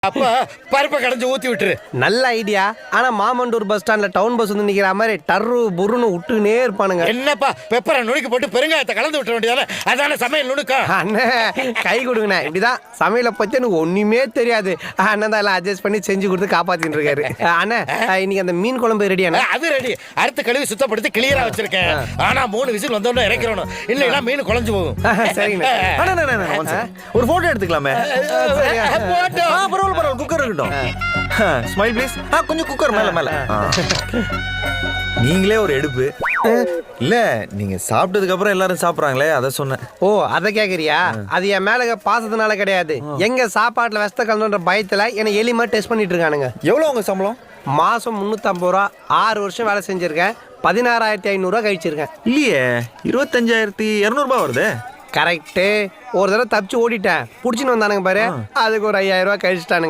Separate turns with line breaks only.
அப்ப பருப்பை கடைஞ்சு ஊத்தி விட்டுரு.
நல்ல ஐடியா. ஆனா மாமண்டூர் பஸ் ஸ்டாண்ட்ல டவுன் பஸ் வந்து நிக்கிற மாதிரி டர்ரு புருன்னு விட்டுனே இருப்பானுங்க.
என்னப்பா பெப்பரை நுணுக்கி போட்டு பெருங்காயத்தை கலந்து விட்டுற வேண்டியதானே? அதான சமையல் நுணுக்கம்.
அண்ணே கை கொடுங்கண்ணே. இப்படிதான் சமையலை பத்தி எனக்கு ஒண்ணுமே தெரியாது. அண்ணன் தான் எல்லாம் அட்ஜஸ்ட் பண்ணி செஞ்சு கொடுத்து காப்பாத்திட்டு இருக்காரு. அண்ணே இன்னைக்கு அந்த மீன் குழம்பு ரெடியாண்ணே?
அது ரெடி. அறுத்து கழுவி சுத்தப்படுத்தி கிளியரா வச்சிருக்கேன். ஆனா 3 விசில் வந்தோடனே இறக்கிறணும், இல்லைன்னா மீன் குழஞ்சு போகும்.
சரிங்கண்ணே.
ஒரு போட்டோ எடுத்துக்கலாமே?
போட்டோ.
பரவாயில்ல, குக்கர் இருக்கட்டும். Smile please. கொஞ்சம் குக்கர் மேல மேல. நீங்களே ஒரு எடுப்பு இல்ல, நீங்க சாப்பிட்டதுக்கு அப்புறம் எல்லாரும் சாப்பிடுறாங்களே, அத சொன்னேன்.
ஓ அத கேக்குறியா? அது என் மேல பாசத்தினால கிடையாது. எங்க சாப்பாட்டுல வெஸ்த கலந்துன்ற பயத்துல என்ன எலிமா டெஸ்ட் பண்ணிட்டு இருக்கானுங்க.
எவ்வளவு உங்க சம்பளம்?
மாசம் 350 ரூபா. 6 வருஷம் வேலை செஞ்சிருக்கேன். 16,500 ரூபா கழிச்சிருக்கேன்.
இல்லையே, 25,200 ரூபாய் வருது.
கரெக்டு. ஒரு தடவை தப்பிச்சு ஓடிட்டேன். புடிச்சுன்னு வந்தானுங்க பாரு, அதுக்கு ஒரு 5,000 ரூபா கழிச்சிட்டானுங்க.